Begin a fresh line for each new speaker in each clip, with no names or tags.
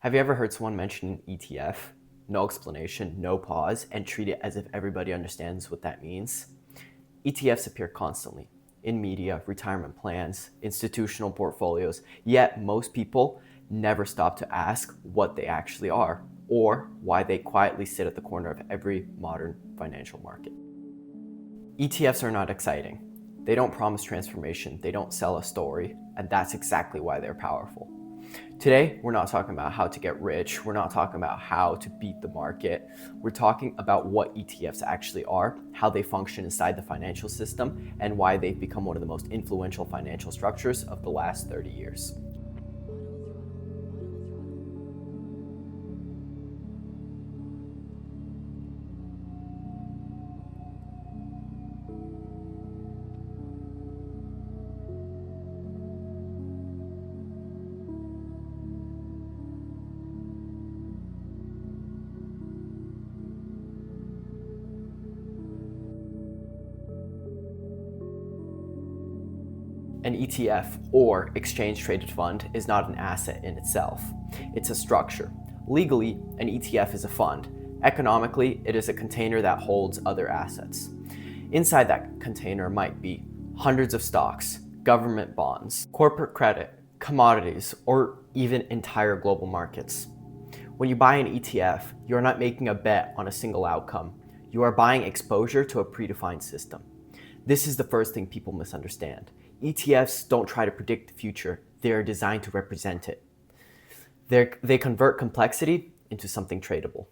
Have you ever heard someone mention an ETF? No explanation, no pause, and treat it as if everybody understands what that means? ETFs appear constantly in media, retirement plans, institutional portfolios, yet most people never stop to ask what they actually are or why they quietly sit at the corner of every modern financial market. ETFs are not exciting. They don't promise transformation, they don't sell a story, and that's exactly why they're powerful. Today, we're not talking about how to get rich, we're not talking about how to beat the market, we're talking about what ETFs actually are, how they function inside the financial system, and why they've become one of the most influential financial structures of the last 30 years. An ETF, or exchange traded fund, is not an asset in itself. It's a structure. Legally, an ETF is a fund. Economically, it is a container that holds other assets. Inside that container might be hundreds of stocks, government bonds, corporate credit, commodities, or even entire global markets. When you buy an ETF, you're not making a bet on a single outcome. You are buying exposure to a predefined system. This is the first thing people misunderstand. ETFs don't try to predict the future, they are designed to represent it. They convert complexity into something tradable.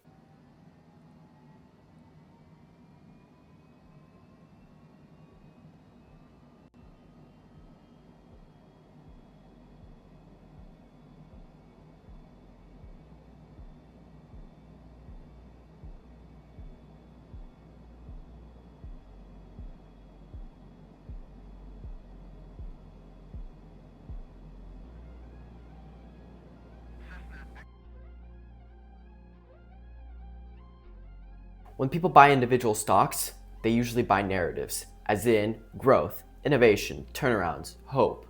When people buy individual stocks, they usually buy narratives, as in growth, innovation, turnarounds, hope.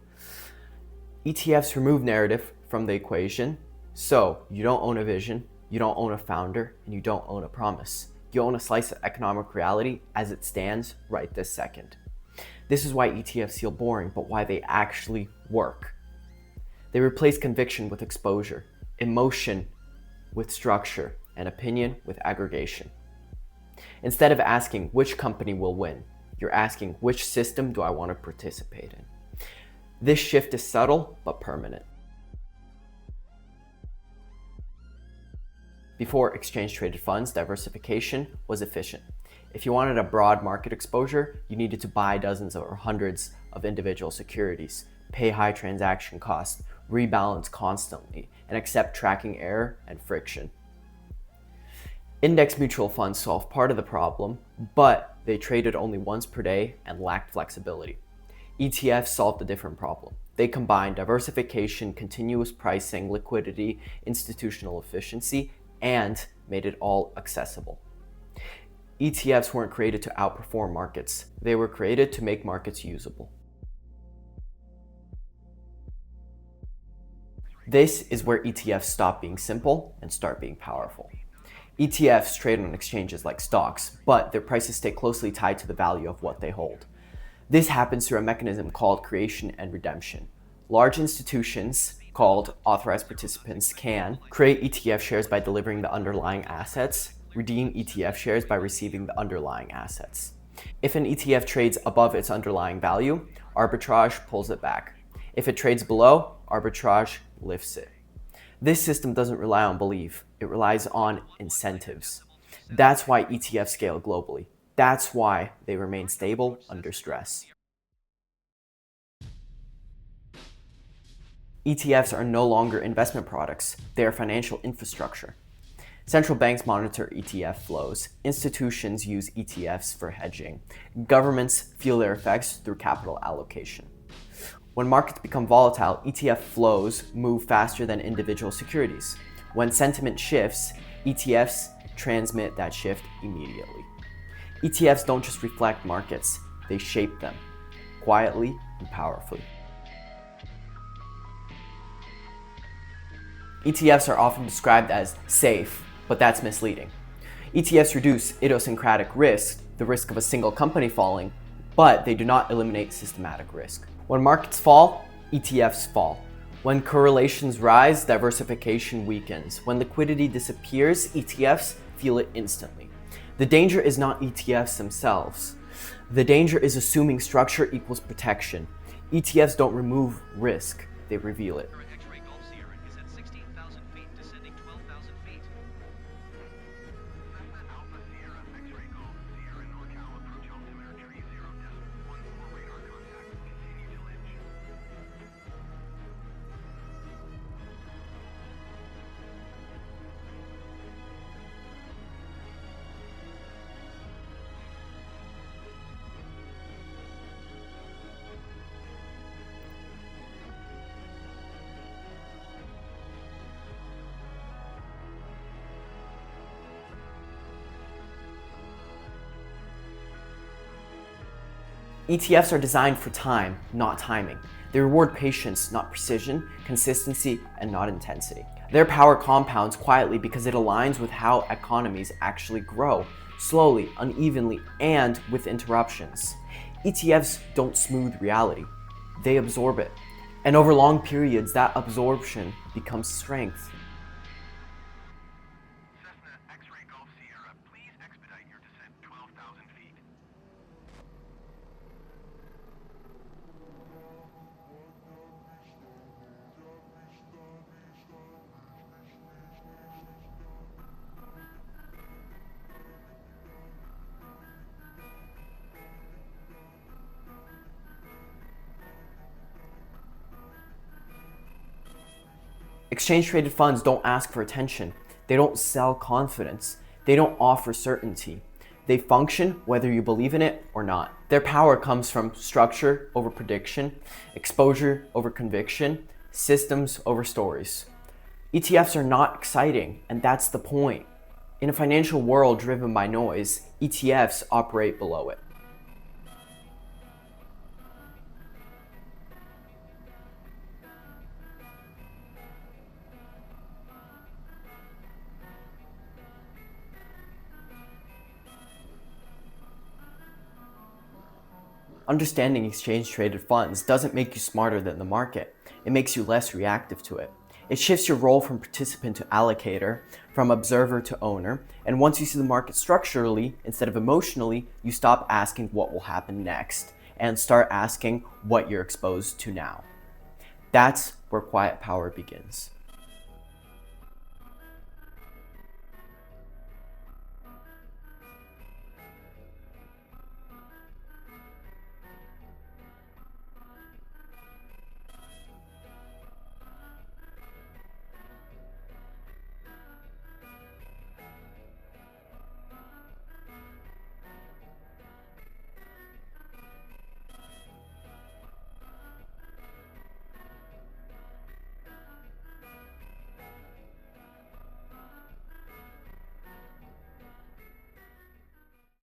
ETFs remove narrative from the equation, so you don't own a vision, you don't own a founder, and you don't own a promise. You own a slice of economic reality as it stands right this second. This is why ETFs feel boring, but why they actually work. They replace conviction with exposure, emotion with structure, and opinion with aggregation. Instead of asking which company will win, you're asking which system do I want to participate in. This shift is subtle but permanent. Before exchange-traded funds, diversification was efficient. If you wanted a broad market exposure, you needed to buy dozens or hundreds of individual securities, pay high transaction costs, rebalance constantly, and accept tracking error and friction. Index mutual funds solved part of the problem, but they traded only once per day and lacked flexibility. ETFs solved a different problem. They combined diversification, continuous pricing, liquidity, institutional efficiency, and made it all accessible. ETFs weren't created to outperform markets. They were created to make markets usable. This is where ETFs stop being simple and start being powerful. ETFs trade on exchanges like stocks, but their prices stay closely tied to the value of what they hold. This happens through a mechanism called creation and redemption. Large institutions, called authorized participants, can create ETF shares by delivering the underlying assets, redeem ETF shares by receiving the underlying assets. If an ETF trades above its underlying value, arbitrage pulls it back. If it trades below, arbitrage lifts it. This system doesn't rely on belief, it relies on incentives. That's why ETFs scale globally. That's why they remain stable under stress. ETFs are no longer investment products, they are financial infrastructure. Central banks monitor ETF flows, institutions use ETFs for hedging, governments feel their effects through capital allocation. When markets become volatile, ETF flows move faster than individual securities. When sentiment shifts, ETFs transmit that shift immediately. ETFs don't just reflect markets, they shape them, quietly and powerfully. ETFs are often described as safe, but that's misleading. ETFs reduce idiosyncratic risk, the risk of a single company falling, but they do not eliminate systematic risk. When markets fall, ETFs fall. When correlations rise, diversification weakens. When liquidity disappears, ETFs feel it instantly. The danger is not ETFs themselves. The danger is assuming structure equals protection. ETFs don't remove risk, they reveal it. ETFs are designed for time, not timing. They reward patience, not precision, consistency, and not intensity. Their power compounds quietly because it aligns with how economies actually grow, slowly, unevenly, and with interruptions. ETFs don't smooth reality, they absorb it. And over long periods, that absorption becomes strength. Exchange-traded funds don't ask for attention. They don't sell confidence. They don't offer certainty. They function whether you believe in it or not. Their power comes from structure over prediction, exposure over conviction, systems over stories. ETFs are not exciting, and that's the point. In a financial world driven by noise, ETFs operate below it. Understanding exchange-traded funds doesn't make you smarter than the market. It makes you less reactive to it. It shifts your role from participant to allocator, from observer to owner, and once you see the market structurally instead of emotionally, you stop asking what will happen next and start asking what you're exposed to now. That's where quiet power begins.